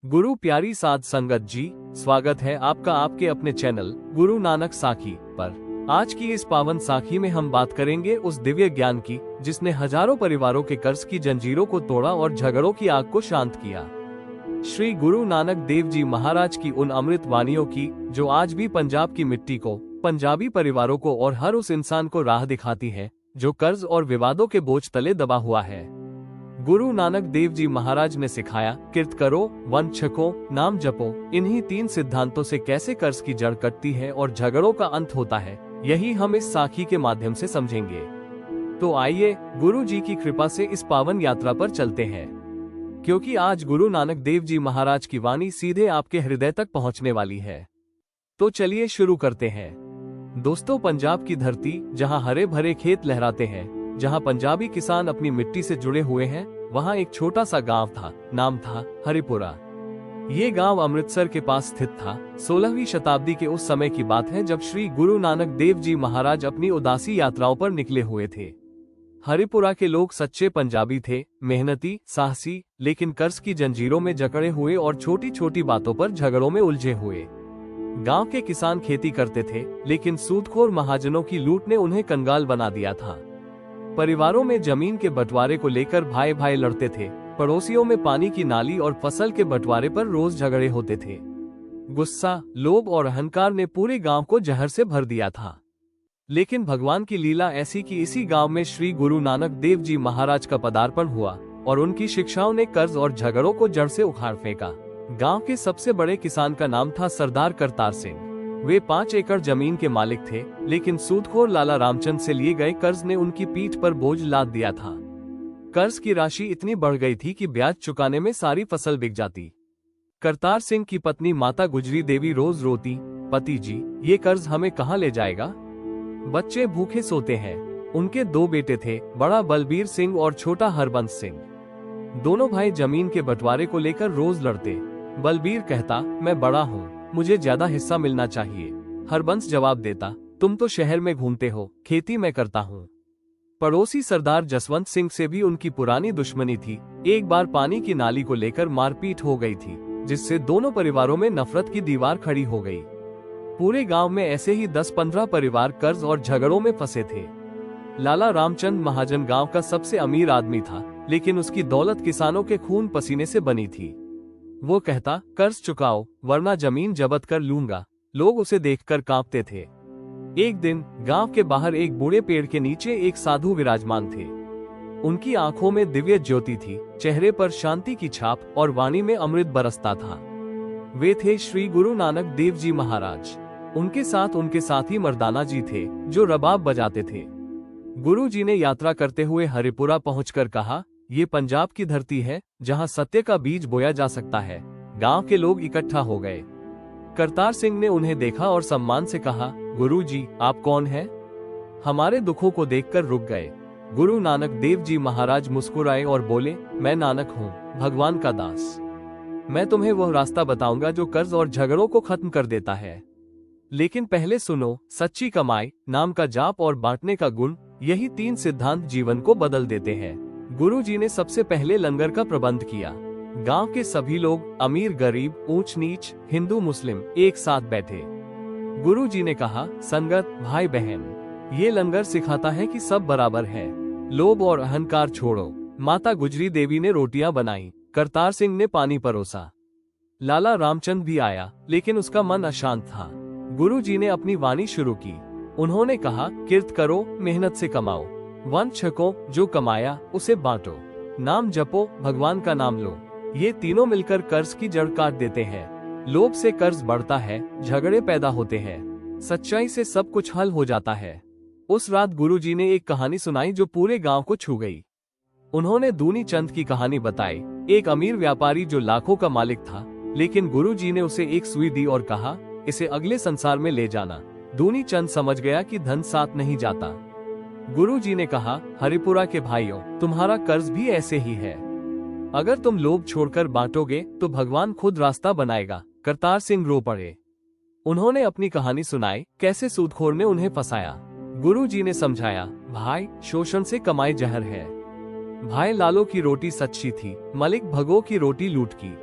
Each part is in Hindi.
गुरु प्यारी साध संगत जी, स्वागत है आपका आपके अपने चैनल गुरु नानक साखी पर। आज की इस पावन साखी में हम बात करेंगे उस दिव्य ज्ञान की जिसने हजारों परिवारों के कर्ज की जंजीरों को तोड़ा और झगड़ों की आग को शांत किया। श्री गुरु नानक देव जी महाराज की उन अमृत वाणियों की जो आज भी पंजाब की मिट्टी को, पंजाबी परिवारों को और हर उस इंसान को राह दिखाती है जो कर्ज और विवादों के बोझ तले दबा हुआ है। गुरु नानक देव जी महाराज ने सिखाया, किरत करो, वन छको, नाम जपो। इन्हीं 3 सिद्धांतों से कैसे कर्ज की जड़ कटती है और झगड़ों का अंत होता है, यही हम इस साखी के माध्यम से समझेंगे। तो आइए गुरु जी की कृपा से इस पावन यात्रा पर चलते हैं, क्योंकि आज गुरु नानक देव जी महाराज की वाणी सीधे आपके हृदय तक पहुंचने वाली है। तो चलिए शुरू करते हैं। दोस्तों, पंजाब की धरती जहां हरे भरे खेत लहराते हैं, जहां पंजाबी किसान अपनी मिट्टी से जुड़े हुए हैं, वहां एक छोटा सा गांव था। नाम था हरिपुरा। ये गांव अमृतसर के पास स्थित था। 16वीं शताब्दी के उस समय की बात है जब श्री गुरु नानक देव जी महाराज अपनी उदासी यात्राओं पर निकले हुए थे। हरिपुरा के लोग सच्चे पंजाबी थे, मेहनती, साहसी, लेकिन कर्ज की जंजीरों में जकड़े हुए और छोटी छोटी बातों पर झगड़ों में उलझे हुए। गांव के किसान खेती करते थे, लेकिन सूदखोर महाजनों की लूट ने उन्हें कंगाल बना दिया था। परिवारों में जमीन के बंटवारे को लेकर भाई भाई लड़ते थे। पड़ोसियों में पानी की नाली और फसल के बंटवारे पर रोज झगड़े होते थे। गुस्सा, लोभ और अहंकार ने पूरे गांव को जहर से भर दिया था। लेकिन भगवान की लीला ऐसी कि इसी गांव में श्री गुरु नानक देव जी महाराज का पदार्पण हुआ और उनकी शिक्षाओं ने कर्ज और झगड़ों को जड़ से उखाड़ फेंका। गांव के सबसे बड़े किसान का नाम था सरदार करतार सिंह। वे 5 एकड़ जमीन के मालिक थे, लेकिन सूदखोर लाला रामचंद से लिए गए कर्ज ने उनकी पीठ पर बोझ लाद दिया था। कर्ज की राशि इतनी बढ़ गई थी कि ब्याज चुकाने में सारी फसल बिक जाती। करतार सिंह की पत्नी माता गुजरी देवी रोज रोती, पति जी, ये कर्ज हमें कहाँ ले जाएगा? बच्चे भूखे सोते हैं। उनके 2 बेटे थे, बड़ा बलबीर सिंह और छोटा हरबंस सिंह। दोनों भाई जमीन के बंटवारे को लेकर रोज लड़ते। बलबीर कहता, मैं बड़ा हूँ, मुझे ज्यादा हिस्सा मिलना चाहिए। हरबंस जवाब देता, तुम तो शहर में घूमते हो, खेती मैं करता हूँ। पड़ोसी सरदार जसवंत सिंह से भी उनकी पुरानी दुश्मनी थी। एक बार पानी की नाली को लेकर मारपीट हो गई थी, जिससे दोनों परिवारों में नफरत की दीवार खड़ी हो गई। पूरे गांव में ऐसे ही 10-15 परिवार कर्ज और झगड़ों में फंसे थे। लाला रामचंद महाजन गांव का सबसे अमीर आदमी था, लेकिन उसकी दौलत किसानों के खून पसीने से बनी थी। वो कहता, कर्ज चुकाओ वरना जमीन जब्त कर लूंगा। लोग उसे देखकर कांपते थे। एक दिन गांव के बाहर एक बूढ़े पेड़ के नीचे एक साधु विराजमान थे। उनकी आंखों में दिव्य ज्योति थी, चेहरे पर शांति की छाप और वाणी में अमृत बरसता था। वे थे श्री गुरु नानक देव जी महाराज। उनके साथ ही मर्दाना जी थे जो रबाब बजाते थे। गुरु जी ने यात्रा करते हुए हरिपुरा पहुंचकर कहा, ये पंजाब की धरती है जहां सत्य का बीज बोया जा सकता है। गांव के लोग इकट्ठा हो गए। करतार सिंह ने उन्हें देखा और सम्मान से कहा, गुरु जी, आप कौन हैं? हमारे दुखों को देखकर रुक गए। गुरु नानक देव जी महाराज मुस्कुराए और बोले, मैं नानक हूँ, भगवान का दास। मैं तुम्हें वह रास्ता बताऊंगा जो कर्ज और झगड़ों को खत्म कर देता है। लेकिन पहले सुनो, सच्ची कमाई, नाम का जाप और बांटने का गुण, यही 3 सिद्धांत जीवन को बदल देते हैं। गुरु जी ने सबसे पहले लंगर का प्रबंध किया। गांव के सभी लोग, अमीर गरीब, ऊंच नीच, हिंदू मुस्लिम, एक साथ बैठे। गुरु जी ने कहा, संगत, भाई बहन, ये लंगर सिखाता है कि सब बराबर है। लोभ और अहंकार छोड़ो। माता गुजरी देवी ने रोटियां बनाई, करतार सिंह ने पानी परोसा। लाला रामचंद भी आया, लेकिन उसका मन अशांत था। गुरु जी ने अपनी वाणी शुरू की। उन्होंने कहा, किरत करो, मेहनत से कमाओ। वन छको, जो कमाया उसे बांटो। नाम जपो, भगवान का नाम लो। ये तीनों मिलकर कर्ज की जड़ काट देते हैं। लोभ से कर्ज बढ़ता है, झगड़े पैदा होते हैं। सच्चाई से सब कुछ हल हो जाता है। उस रात गुरु जी ने एक कहानी सुनाई जो पूरे गांव को छू गई। उन्होंने दूनी चंद की कहानी बताई, एक अमीर व्यापारी जो लाखों का मालिक था, लेकिन गुरु जी ने उसे एक सुई दी और कहा, इसे अगले संसार में ले जाना। दूनी चंद समझ गया कि धन साथ नहीं जाता। गुरु जी ने कहा, हरिपुरा के भाइयों, तुम्हारा कर्ज भी ऐसे ही है। अगर तुम लोभ छोड़कर बांटोगे तो भगवान खुद रास्ता बनाएगा। करतार सिंह रो पड़े। उन्होंने अपनी कहानी सुनाई, कैसे सूदखोर ने उन्हें फंसाया। गुरु जी ने समझाया, भाई, शोषण से कमाई जहर है। भाई लालो की रोटी सच्ची थी, मलिक भगो की रोटी लूट की।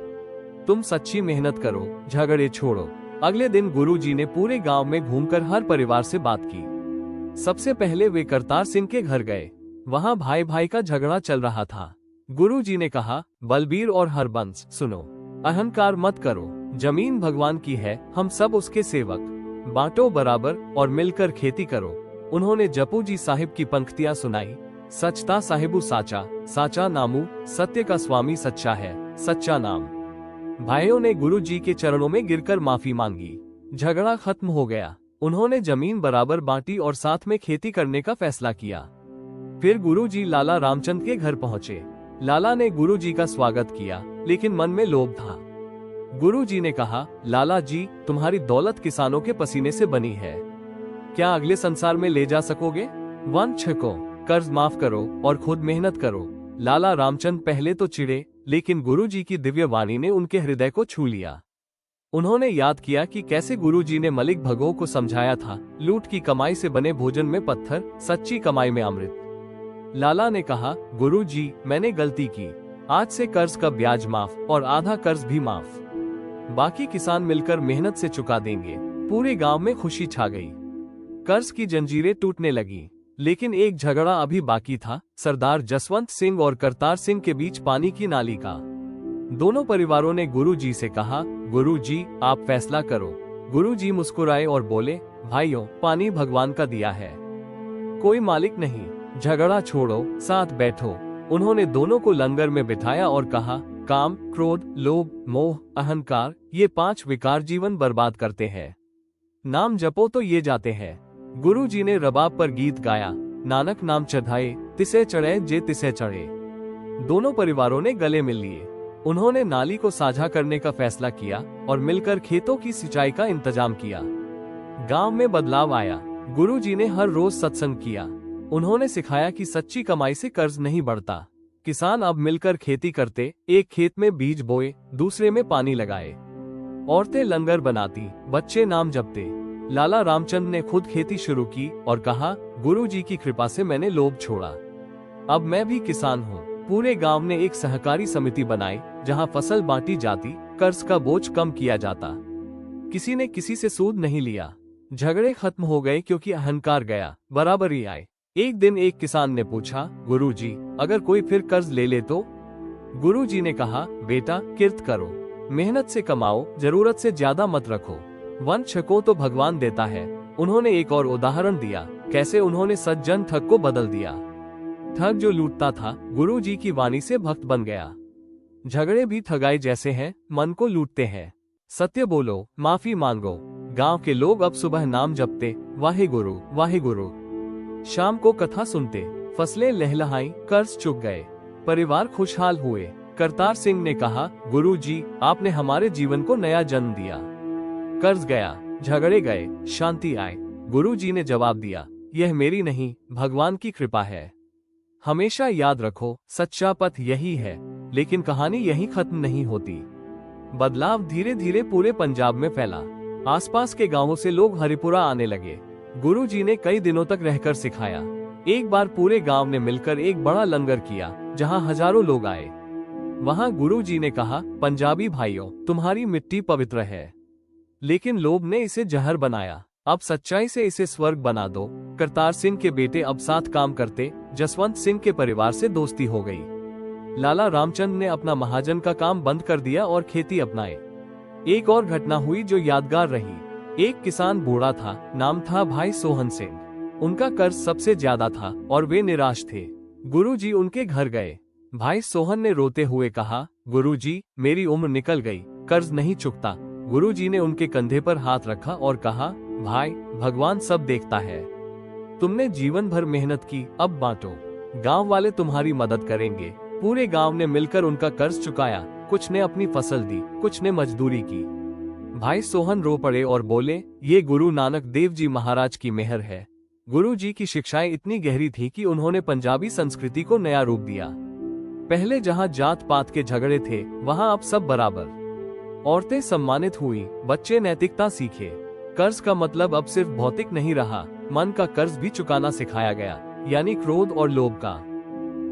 तुम सच्ची मेहनत करो, झगड़े छोड़ो। अगले दिन गुरुजी ने पूरे गांव में घूमकर हर परिवार से बात की। सबसे पहले वे करतार सिंह के घर गए। वहां भाई भाई का झगड़ा चल रहा था। गुरुजी ने कहा, बलबीर और हरबंस, सुनो, अहंकार मत करो। जमीन भगवान की है, हम सब उसके सेवक। बांटो बराबर और मिलकर खेती करो। उन्होंने जपू जी साहिब की पंक्तियां सुनाई। सचता साहिबू साचा, साचा नामू, सत्य का स्वामी सच्चा है, सच्चा नाम। भाइयों ने गुरुजी के चरणों में गिरकर माफी मांगी। झगड़ा खत्म हो गया। उन्होंने जमीन बराबर बांटी और साथ में खेती करने का फैसला किया। फिर गुरुजी लाला रामचंद के घर पहुंचे। लाला ने गुरुजी का स्वागत किया, लेकिन मन में लोभ था। गुरुजी ने कहा, लाला जी, तुम्हारी दौलत किसानों के पसीने से बनी है, क्या अगले संसार में ले जा सकोगे? वन छको, कर्ज माफ करो और खुद मेहनत करो। लाला रामचंद पहले तो चिढ़े, लेकिन गुरुजी की दिव्य वाणी ने उनके हृदय को छू लिया। उन्होंने याद किया कि कैसे गुरुजी ने मलिक भगो को समझाया था, लूट की कमाई से बने भोजन में पत्थर, सच्ची कमाई में अमृत। लाला ने कहा, गुरुजी, मैंने गलती की। आज से कर्ज का ब्याज माफ और आधा कर्ज भी माफ। बाकी किसान मिलकर मेहनत से चुका देंगे। पूरे गांव में खुशी छा गई। कर्ज की जंजीरें टूटने लगी। लेकिन एक झगड़ा अभी बाकी था, सरदार जसवंत सिंह और करतार सिंह के बीच पानी की नाली का। दोनों परिवारों ने गुरुजी से कहा, गुरुजी, आप फैसला करो। गुरुजी मुस्कुराए और बोले, भाइयों, पानी भगवान का दिया है, कोई मालिक नहीं। झगड़ा छोड़ो, साथ बैठो। उन्होंने दोनों को लंगर में बिठाया और कहा, काम, क्रोध, लोभ, मोह, अहंकार, ये 5 विकार जीवन बर्बाद करते हैं। नाम जपो तो ये जाते हैं। गुरुजी ने रबाब पर गीत गाया, नानक नाम चढ़ाए, तिसे चढ़े जे तिसे चढ़े। दोनों परिवारों ने गले मिल लिए। उन्होंने नाली को साझा करने का फैसला किया और मिलकर खेतों की सिंचाई का इंतजाम किया। गांव में बदलाव आया। गुरुजी ने हर रोज सत्संग किया। उन्होंने सिखाया कि सच्ची कमाई से कर्ज नहीं बढ़ता। किसान अब मिलकर खेती करते, एक खेत में बीज बोए, दूसरे में पानी लगाए। औरतें लंगर बनाती, बच्चे नाम जपते। लाला रामचंद ने खुद खेती शुरू की और कहा, गुरुजी की कृपा से मैंने लोभ छोड़ा। अब मैं भी किसान हूँ। पूरे गांव ने एक सहकारी समिति बनाई, जहां फसल बांटी जाती, कर्ज का बोझ कम किया जाता। किसी ने किसी से सूद नहीं लिया। झगड़े खत्म हो गए क्योंकि अहंकार गया, बराबरी आए। एक दिन एक किसान ने पूछा, गुरुजी, अगर कोई फिर कर्ज ले ले तो? गुरुजी ने कहा, बेटा, किर्त करो, मेहनत से कमाओ, जरूरत से ज्यादा मत रखो। वन छको तो भगवान देता है। उन्होंने एक और उदाहरण दिया, कैसे उन्होंने सज्जन ठग को बदल दिया। ठग जो लूटता था, गुरुजी की वाणी से भक्त बन गया। झगड़े भी ठगाई जैसे हैं, मन को लूटते हैं। सत्य बोलो, माफी मांगो। गांव के लोग अब सुबह नाम जपते, वाहे गुरु, वाहे गुरु। शाम को कथा सुनते, फसलें लहलहाई, कर्ज चुक गए, परिवार खुशहाल हुए। करतार सिंह ने कहा, गुरुजी, आपने हमारे जीवन को नया जन्म दिया। कर्ज गया, झगड़े गए, शांति आए। गुरुजी ने जवाब दिया, यह मेरी नहीं, भगवान की कृपा है। हमेशा याद रखो, सच्चा पथ यही है। लेकिन कहानी यहीं खत्म नहीं होती। बदलाव धीरे धीरे पूरे पंजाब में फैला। आसपास के गांवों से लोग हरिपुरा आने लगे। गुरुजी ने कई दिनों तक रहकर सिखाया। एक बार पूरे गांव ने मिलकर एक बड़ा लंगर किया, जहां हजारों लोग आए। वहां गुरुजी ने कहा, पंजाबी भाइयों, तुम्हारी मिट्टी पवित्र है, लेकिन लोभ ने इसे जहर बनाया। अब सच्चाई से इसे स्वर्ग बना दो। करतार सिंह के बेटे अब साथ काम करते। जसवंत सिंह के परिवार से दोस्ती हो गई। लाला रामचंद ने अपना महाजन का काम बंद कर दिया और खेती अपनाए। एक और घटना हुई जो यादगार रही। एक किसान बूढ़ा था, नाम था भाई सोहन सिंह। उनका कर्ज सबसे ज्यादा था और वे निराश थे। गुरुजी उनके घर गए। भाई सोहन ने रोते हुए कहा, गुरुजी, मेरी उम्र निकल गई, कर्ज नहीं चुकता। गुरुजी ने उनके कंधे पर हाथ रखा और कहा, भाई, भगवान सब देखता है। तुमने जीवन भर मेहनत की, अब बांटो। गांव वाले तुम्हारी मदद करेंगे। पूरे गांव ने मिलकर उनका कर्ज चुकाया। कुछ ने अपनी फसल दी, कुछ ने मजदूरी की। भाई सोहन रो पड़े और बोले, ये गुरु नानक देव जी महाराज की मेहर है। गुरु जी की शिक्षाएं इतनी गहरी थी कि उन्होंने पंजाबी संस्कृति को नया रूप दिया। पहले जहां जात पात के झगड़े थे, वहां अब सब बराबर। औरतें सम्मानित हुई, बच्चे नैतिकता सीखे। कर्ज का मतलब अब सिर्फ भौतिक नहीं रहा, मन का कर्ज भी चुकाना सिखाया गया, यानी क्रोध और लोभ का।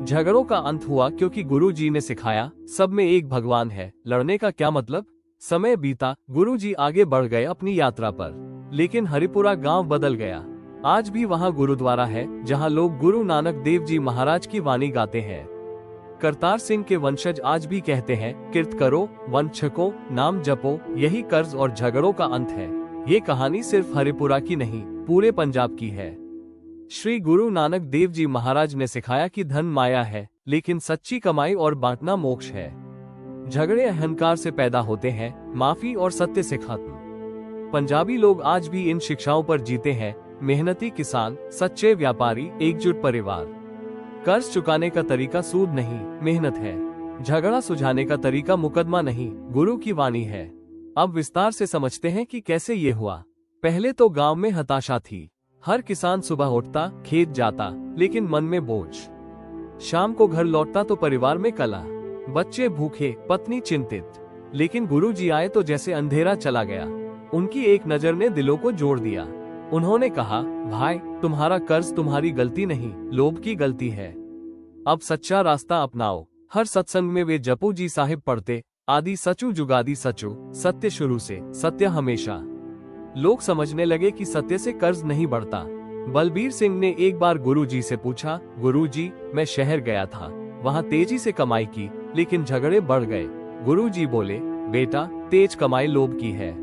झगड़ों का अंत हुआ क्योंकि गुरुजी ने सिखाया सब में एक भगवान है। लड़ने का क्या मतलब। समय बीता, गुरुजी आगे बढ़ गए अपनी यात्रा पर, लेकिन हरिपुरा गांव बदल गया। आज भी वहां गुरुद्वारा है जहां लोग गुरु नानक देव जी महाराज की वाणी गाते हैं। करतार सिंह के वंशज आज भी कहते हैं, किर्त करो, वन छको, नाम जपो, यही कर्ज और झगड़ों का अंत है। ये कहानी सिर्फ हरिपुरा की नहीं, पूरे पंजाब की है। श्री गुरु नानक देव जी महाराज ने सिखाया कि धन माया है, लेकिन सच्ची कमाई और बांटना मोक्ष है। झगड़े अहंकार से पैदा होते हैं, माफी और सत्य से खत्म। पंजाबी लोग आज भी इन शिक्षाओं पर जीते हैं। मेहनती किसान, सच्चे व्यापारी, एकजुट परिवार। कर्ज चुकाने का तरीका सूद नहीं, मेहनत है। झगड़ा सुलझाने का तरीका मुकदमा नहीं, गुरु की वाणी है। अब विस्तार से समझते हैं कि कैसे ये हुआ। पहले तो गांव में हताशा थी। हर किसान सुबह उठता, खेत जाता, लेकिन मन में बोझ। शाम को घर लौटता तो परिवार में कलह, बच्चे भूखे, पत्नी चिंतित। लेकिन गुरुजी आए तो जैसे अंधेरा चला गया। उनकी एक नजर ने दिलों को जोड़ दिया। उन्होंने कहा, भाई, तुम्हारा कर्ज तुम्हारी गलती नहीं, लोभ की गलती है। अब सच्चा रास्ता अपनाओ। हर सत्संग में वे जपू जी साहिब पढ़ते, आदि सचू जुगादी सचू, सत्य शुरू से, सत्य हमेशा। लोग समझने लगे कि सत्य से कर्ज नहीं बढ़ता। बलबीर सिंह ने एक बार गुरुजी से पूछा, गुरुजी, मैं शहर गया था, वहाँ तेजी से कमाई की, लेकिन झगड़े बढ़ गए। गुरुजी बोले, बेटा, तेज कमाई लोभ की है।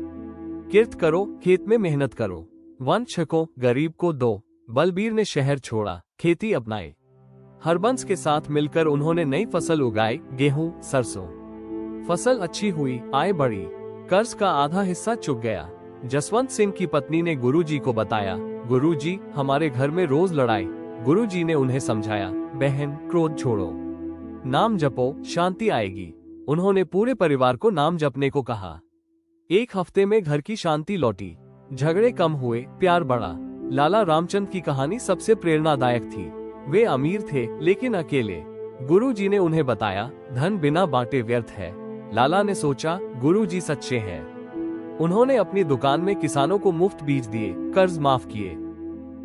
किर्त करो, खेत में मेहनत करो, वन छको, गरीब को दो। बलबीर ने शहर छोड़ा, खेती अपनाई। हरबंस के साथ मिलकर उन्होंने नई फसल उगाई, गेहूं, सरसों। फसल अच्छी हुई, आय बढ़ी, कर्ज का आधा हिस्सा चुक गया। जसवंत सिंह की पत्नी ने गुरुजी को बताया, गुरुजी, हमारे घर में रोज लड़ाई। गुरुजी ने उन्हें समझाया, बहन, क्रोध छोड़ो, नाम जपो, शांति आएगी। उन्होंने पूरे परिवार को नाम जपने को कहा। एक हफ्ते में घर की शांति लौटी, झगड़े कम हुए, प्यार बढ़ा। लाला रामचंद की कहानी सबसे प्रेरणादायक थी। वे अमीर थे लेकिन अकेले। गुरुजी ने उन्हें बताया, धन बिना बांटे व्यर्थ है। लाला ने सोचा, गुरुजी सच्चे हैं। उन्होंने अपनी दुकान में किसानों को मुफ्त बीज दिए, कर्ज माफ किए,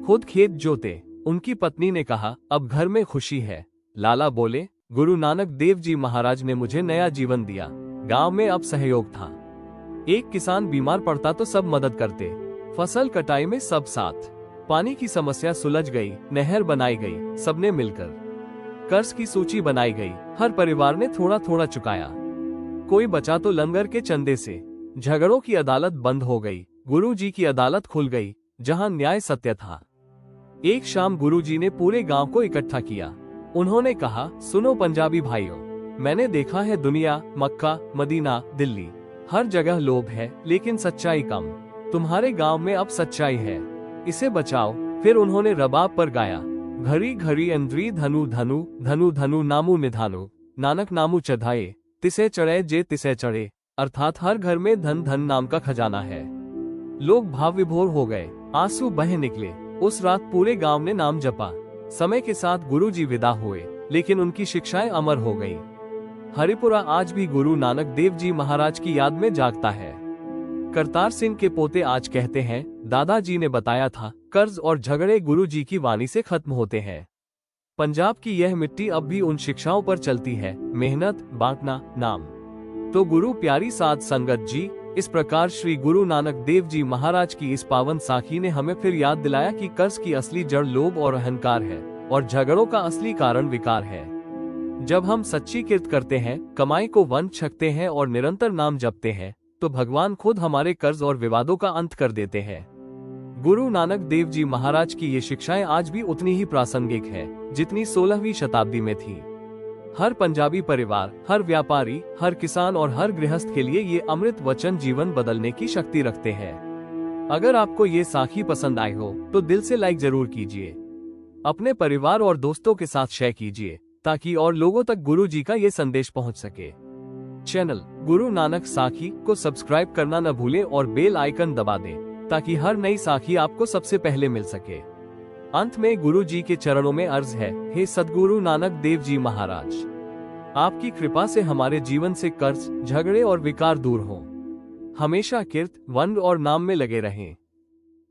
खुद खेत जोते। उनकी पत्नी ने कहा, अब घर में खुशी है। लाला बोले, गुरु नानक देव जी महाराज ने मुझे नया जीवन दिया। गांव में अब सहयोग था। एक किसान बीमार पड़ता तो सब मदद करते, फसल कटाई में सब साथ। पानी की समस्या सुलझ गई, नहर बनाई गई, सबने मिलकर। कर्ज की सूची बनाई गई, हर परिवार ने थोड़ा थोड़ा चुकाया। कोई बचा तो लंगर के चंदे से। झगड़ों की अदालत बंद हो गई, गुरुजी की अदालत खुल गई, जहां न्याय सत्य था। एक शाम गुरुजी ने पूरे गांव को इकट्ठा किया। उन्होंने कहा, सुनो पंजाबी भाइयों, मैंने देखा है दुनिया, मक्का, मदीना, दिल्ली, हर जगह लोभ है, लेकिन सच्चाई कम। तुम्हारे गांव में अब सच्चाई है, इसे बचाओ। फिर उन्होंने रबाब पर गाया, घड़ी घड़ी अंद्री धनु धनु, धनु धनु नामू निधानु, नानक नामू चढ़ाए, तिसे चढ़े जे तिसे चढ़े। अर्थात हर घर में धन धन नाम का खजाना है। लोग भाव विभोर हो गए, आंसू बह निकले। उस रात पूरे गांव ने नाम जपा। समय के साथ गुरुजी विदा हुए, लेकिन उनकी शिक्षाएं अमर हो गई। हरिपुरा आज भी गुरु नानक देव जी महाराज की याद में जागता है। करतार सिंह के पोते आज कहते हैं, दादाजी ने बताया था, कर्ज और झगड़े गुरुजी की वाणी से खत्म होते हैं। पंजाब की यह मिट्टी अब भी उन शिक्षाओं पर चलती है, मेहनत, बांटना, नाम। तो गुरु प्यारी साध संगत जी, इस प्रकार श्री गुरु नानक देव जी महाराज की इस पावन साखी ने हमें फिर याद दिलाया कि कर्ज की असली जड़ लोभ और अहंकार है, और झगड़ों का असली कारण विकार है। जब हम सच्ची किर्त करते हैं, कमाई को वन छकते हैं और निरंतर नाम जपते हैं, तो भगवान खुद हमारे कर्ज और विवादों का अंत कर देते हैं। गुरु नानक देव जी महाराज की ये शिक्षाएं आज भी उतनी ही प्रासंगिक है जितनी 16वीं शताब्दी में थी। हर पंजाबी परिवार, हर व्यापारी, हर किसान और हर गृहस्थ के लिए ये अमृत वचन जीवन बदलने की शक्ति रखते हैं। अगर आपको ये साखी पसंद आई हो तो दिल से लाइक जरूर कीजिए। अपने परिवार और दोस्तों के साथ शेयर कीजिए ताकि और लोगों तक गुरु जी का ये संदेश पहुंच सके। चैनल गुरु नानक साखी को सब्सक्राइब करना न भूलें और बेल आइकन दबा दें ताकि हर नई साखी आपको सबसे पहले मिल सके। अंत में गुरु जी के चरणों में अर्ज है, हे सद्गुरु नानक देव जी महाराज, आपकी कृपा से हमारे जीवन से कर्ज, झगड़े और विकार दूर हों। हमेशा किर्त, वन और नाम में लगे रहें।